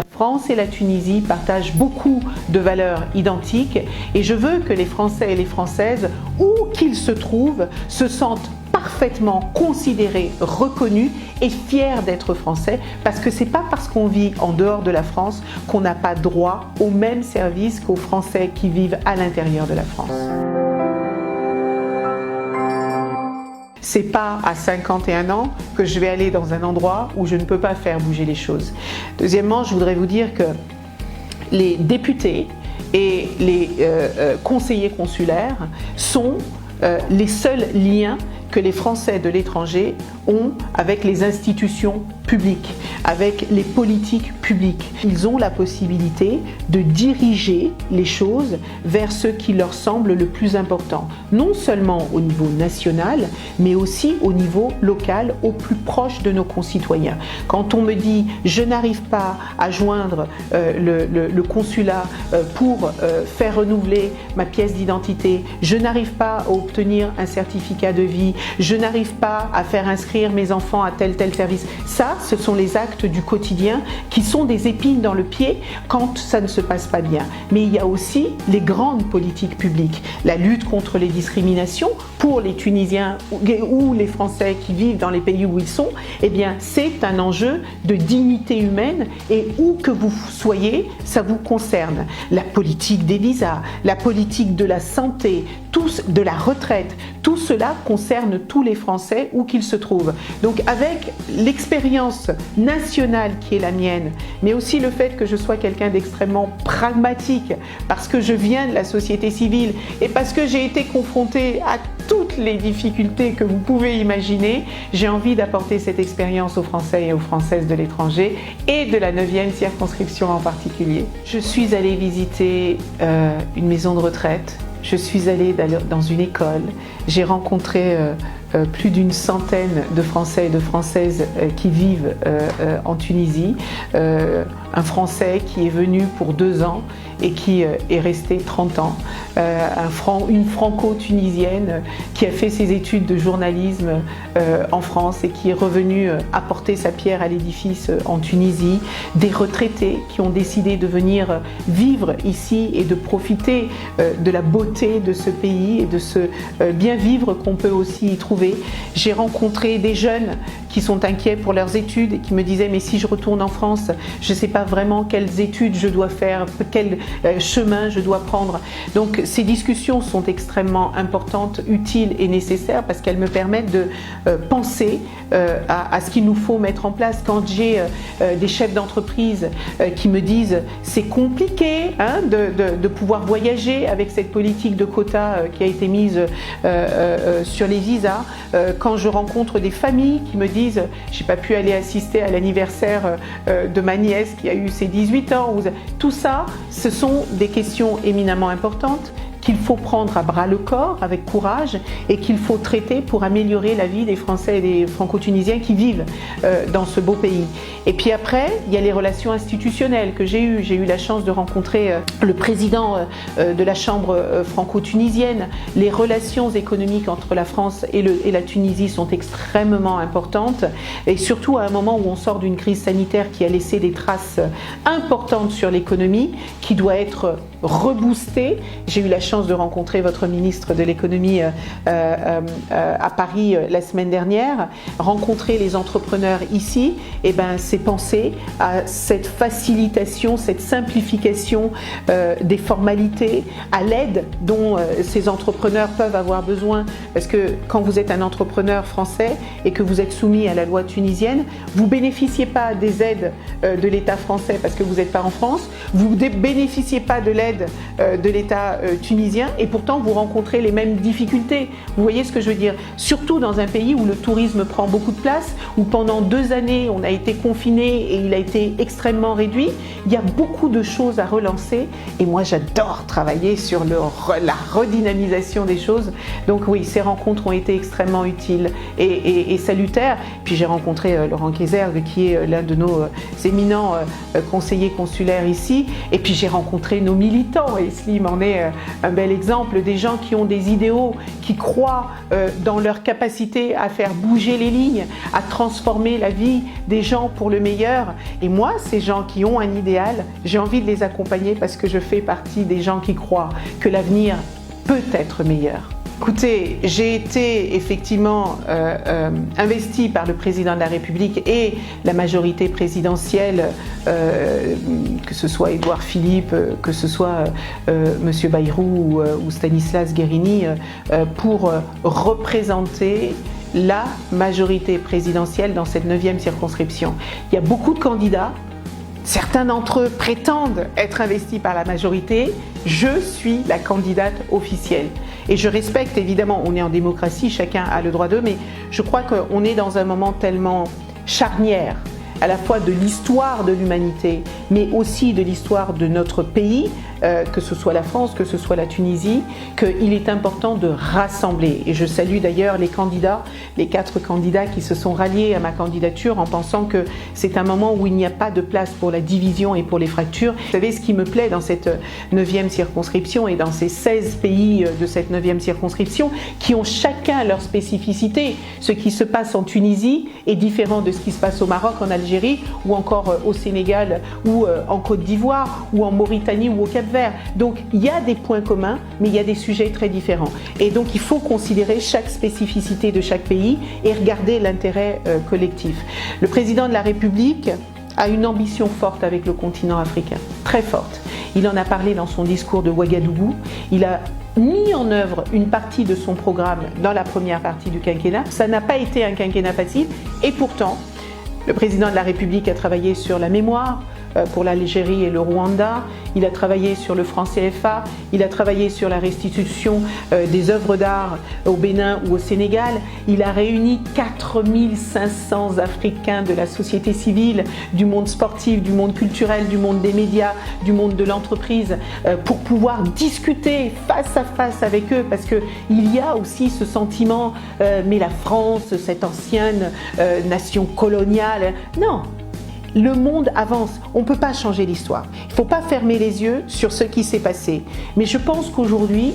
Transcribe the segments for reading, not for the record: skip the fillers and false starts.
La France et la Tunisie partagent beaucoup de valeurs identiques et je veux que les Français et les Françaises, où qu'ils se trouvent, se sentent parfaitement considérés, reconnus et fiers d'être français, parce que c'est pas parce qu'on vit en dehors de la France qu'on n'a pas droit aux mêmes services qu'aux Français qui vivent à l'intérieur de la France. C'est pas à 51 ans que je vais aller dans un endroit où je ne peux pas faire bouger les choses. Deuxièmement, je voudrais vous dire que les députés et les conseillers consulaires sont les seuls liens que les Français de l'étranger ont avec les institutions publiques, avec les politiques publiques. Ils ont la possibilité de diriger les choses vers ce qui leur semble le plus important, non seulement au niveau national, mais aussi au niveau local, au plus proche de nos concitoyens. Quand on me dit « je n'arrive pas à joindre le consulat pour faire renouveler ma pièce d'identité, je n'arrive pas à obtenir un certificat de vie, je n'arrive pas à faire inscrire mes enfants à tel service », ça, ce sont les actes du quotidien qui sont des épines dans le pied quand ça ne se passe pas bien. Mais il y a aussi les grandes politiques publiques, la lutte contre les discriminations pour les Tunisiens ou les Français qui vivent dans les pays où ils sont. Eh bien, c'est un enjeu de dignité humaine et où que vous soyez, ça vous concerne. La politique des visas, la politique de la santé, de la retraite, tout cela concerne tous les Français où qu'ils se trouvent. Donc avec l'expérience nationale qui est la mienne, mais aussi le fait que je sois quelqu'un d'extrêmement pragmatique, parce que je viens de la société civile et parce que j'ai été confrontée à toutes les difficultés que vous pouvez imaginer, j'ai envie d'apporter cette expérience aux Français et aux Françaises de l'étranger et de la 9e circonscription en particulier. Je suis allée visiter une maison de retraite. Je suis allée dans une école, j'ai rencontré plus d'une centaine de Français et de Françaises qui vivent en Tunisie. Un Français qui est venu pour 2 ans et qui est resté 30 ans. Une franco-tunisienne qui a fait ses études de journalisme en France et qui est revenue apporter sa pierre à l'édifice en Tunisie. Des retraités qui ont décidé de venir vivre ici et de profiter de la beauté de ce pays et de ce bien vivre qu'on peut aussi y trouver. J'ai rencontré des jeunes qui sont inquiets pour leurs études et qui me disaient « mais si je retourne en France, je ne sais pas vraiment quelles études je dois faire, quel chemin je dois prendre ». Donc ces discussions sont extrêmement importantes, utiles et nécessaires parce qu'elles me permettent de penser à ce qu'il nous faut mettre en place. Quand j'ai des chefs d'entreprise qui me disent « c'est compliqué hein, de pouvoir voyager avec cette politique de quotas qui a été mise sur les visas », quand je rencontre des familles qui me disent « j'ai pas pu aller assister à l'anniversaire de ma nièce qui a eu ses 18 ans », tout ça, ce sont des questions éminemment importantes qu'il faut prendre à bras le corps avec courage et qu'il faut traiter pour améliorer la vie des Français et des Franco-Tunisiens qui vivent dans ce beau pays. Et puis après, il y a les relations institutionnelles que j'ai eues. J'ai eu la chance de rencontrer le président de la Chambre franco-tunisienne. Les relations économiques entre la France et la Tunisie sont extrêmement importantes et surtout à un moment où on sort d'une crise sanitaire qui a laissé des traces importantes sur l'économie, qui doit être reboostée. J'ai eu la chance de rencontrer votre ministre de l'économie à Paris la semaine dernière, rencontrer les entrepreneurs ici, et ben c'est penser à cette facilitation, cette simplification des formalités, à l'aide dont ces entrepreneurs peuvent avoir besoin, parce que quand vous êtes un entrepreneur français et que vous êtes soumis à la loi tunisienne, vous bénéficiez pas des aides de l'État français parce que vous n'êtes pas en France, vous bénéficiez pas de l'aide de l'État tunisien et pourtant vous rencontrez les mêmes difficultés. Vous voyez ce que je veux dire? Surtout dans un pays où le tourisme prend beaucoup de place, où pendant 2 années on a été confiné et il a été extrêmement réduit. Il y a beaucoup de choses à relancer et moi j'adore travailler sur la redynamisation des choses. Donc oui, ces rencontres ont été extrêmement utiles et salutaires. Puis j'ai rencontré Laurent Kézergue qui est l'un de nos éminents conseillers consulaires ici et puis j'ai rencontré nos militants et Slim en est un un bel exemple, des gens qui ont des idéaux, qui croient dans leur capacité à faire bouger les lignes, à transformer la vie des gens pour le meilleur. Et moi, ces gens qui ont un idéal, j'ai envie de les accompagner parce que je fais partie des gens qui croient que l'avenir peut être meilleur. Écoutez, j'ai été effectivement investi par le président de la République et la majorité présidentielle, que ce soit Édouard Philippe, que ce soit M. Bayrou ou Stanislas Guerini, pour représenter la majorité présidentielle dans cette 9e circonscription. Il y a beaucoup de candidats. Certains d'entre eux prétendent être investis par la majorité. Je suis la candidate officielle. Et je respecte, évidemment, on est en démocratie, chacun a le droit d'eux, mais je crois qu'on est dans un moment tellement charnière, à la fois de l'histoire de l'humanité, mais aussi de l'histoire de notre pays, que ce soit la France, que ce soit la Tunisie, qu'il est important de rassembler. Et je salue d'ailleurs les candidats, les 4 candidats qui se sont ralliés à ma candidature en pensant que c'est un moment où il n'y a pas de place pour la division et pour les fractures. Vous savez, ce qui me plaît dans cette 9e circonscription et dans ces 16 pays de cette 9e circonscription, qui ont chacun leur spécificité. Ce qui se passe en Tunisie est différent de ce qui se passe au Maroc, en Algérie, ou encore au Sénégal, ou en Côte d'Ivoire, ou en Mauritanie, ou au Cap-Vert. Donc il y a des points communs, mais il y a des sujets très différents. Et donc il faut considérer chaque spécificité de chaque pays et regarder l'intérêt collectif. Le président de la République a une ambition forte avec le continent africain, très forte. Il en a parlé dans son discours de Ouagadougou. Il a mis en œuvre une partie de son programme dans la première partie du quinquennat. Ça n'a pas été un quinquennat facile et pourtant, le président de la République a travaillé sur la mémoire pour l'Algérie et le Rwanda, il a travaillé sur le franc CFA, il a travaillé sur la restitution des œuvres d'art au Bénin ou au Sénégal, il a réuni 4500 Africains de la société civile, du monde sportif, du monde culturel, du monde des médias, du monde de l'entreprise, pour pouvoir discuter face à face avec eux, parce qu'il y a aussi ce sentiment, mais la France, cette ancienne nation coloniale, non. Le monde avance, on ne peut pas changer l'histoire. Il ne faut pas fermer les yeux sur ce qui s'est passé. Mais je pense qu'aujourd'hui,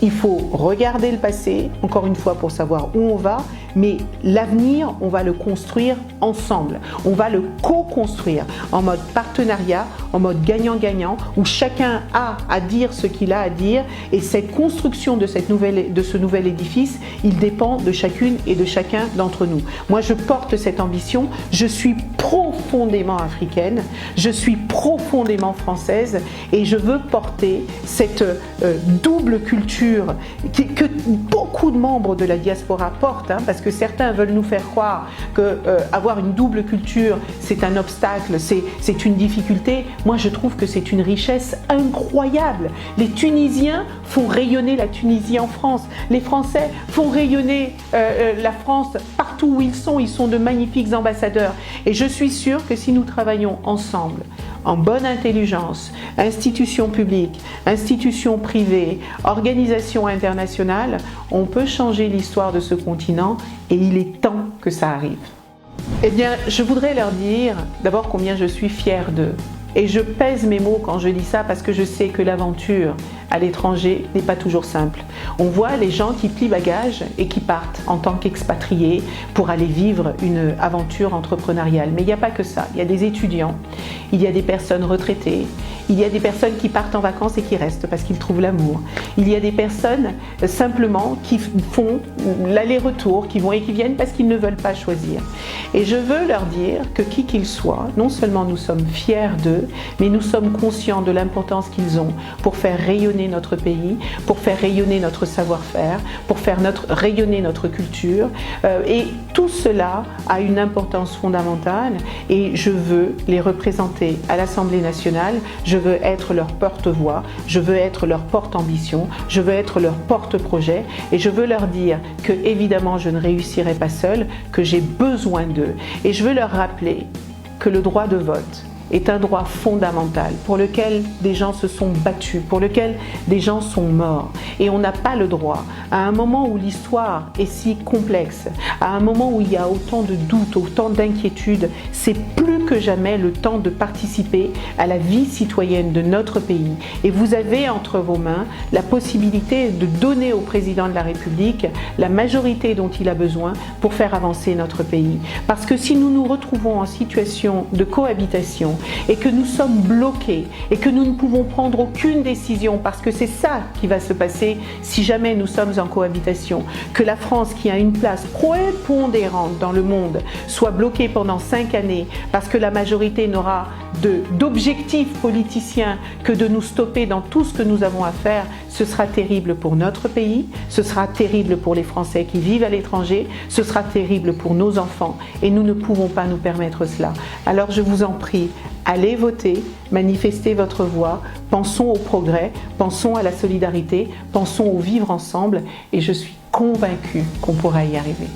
il faut regarder le passé, encore une fois pour savoir où on va, mais l'avenir, on va le construire ensemble. On va le co-construire en mode partenariat, en mode gagnant-gagnant, où chacun a à dire ce qu'il a à dire. Et cette construction de ce nouvel édifice, il dépend de chacune et de chacun d'entre nous. Moi, je porte cette ambition. Je suis profondément africaine, je suis profondément française et je veux porter cette double culture que beaucoup de membres de la diaspora portent, parce que certains veulent nous faire croire que avoir une double culture c'est un obstacle, c'est une difficulté. Moi je trouve que c'est une richesse incroyable. Les Tunisiens font rayonner la Tunisie en France, les Français font rayonner la France partout où ils sont de magnifiques ambassadeurs. Et je suis sûre que si nous travaillons ensemble, en bonne intelligence, institutions publiques, institutions privées, organisations internationales, on peut changer l'histoire de ce continent et il est temps que ça arrive. Eh bien, je voudrais leur dire d'abord combien je suis fière d'eux. Et je pèse mes mots quand je dis ça parce que je sais que l'aventure à l'étranger n'est pas toujours simple. On voit les gens qui plient bagages et qui partent en tant qu'expatriés pour aller vivre une aventure entrepreneuriale. Mais il n'y a pas que ça. Il y a des étudiants, il y a des personnes retraitées, il y a des personnes qui partent en vacances et qui restent parce qu'ils trouvent l'amour. Il y a des personnes simplement qui font l'aller-retour, qui vont et qui viennent parce qu'ils ne veulent pas choisir. Et je veux leur dire que qui qu'ils soient, non seulement nous sommes fiers d'eux, mais nous sommes conscients de l'importance qu'ils ont pour faire rayonner notre pays, pour faire rayonner notre savoir-faire, pour faire rayonner notre culture. Et tout cela a une importance fondamentale et je veux les représenter à l'Assemblée nationale. Je veux être leur porte-voix, je veux être leur porte-ambition, je veux être leur porte-projet et je veux leur dire que évidemment je ne réussirai pas seule, que j'ai besoin d'eux. Et je veux leur rappeler que le droit de vote est un droit fondamental pour lequel des gens se sont battus, pour lequel des gens sont morts. Et on n'a pas le droit, à un moment où l'histoire est si complexe, à un moment où il y a autant de doutes, autant d'inquiétudes, c'est plus que jamais le temps de participer à la vie citoyenne de notre pays. Et vous avez entre vos mains la possibilité de donner au président de la République la majorité dont il a besoin pour faire avancer notre pays. Parce que si nous nous retrouvons en situation de cohabitation et que nous sommes bloqués et que nous ne pouvons prendre aucune décision, parce que c'est ça qui va se passer si jamais nous sommes en cohabitation, que la France, qui a une place prépondérante dans le monde, soit bloquée pendant 5 années parce que la majorité n'aura d'objectifs politiciens que de nous stopper dans tout ce que nous avons à faire, ce sera terrible pour notre pays, ce sera terrible pour les Français qui vivent à l'étranger, ce sera terrible pour nos enfants et nous ne pouvons pas nous permettre cela. Alors je vous en prie, allez voter, manifestez votre voix, pensons au progrès, pensons à la solidarité, pensons au vivre ensemble et je suis convaincue qu'on pourra y arriver.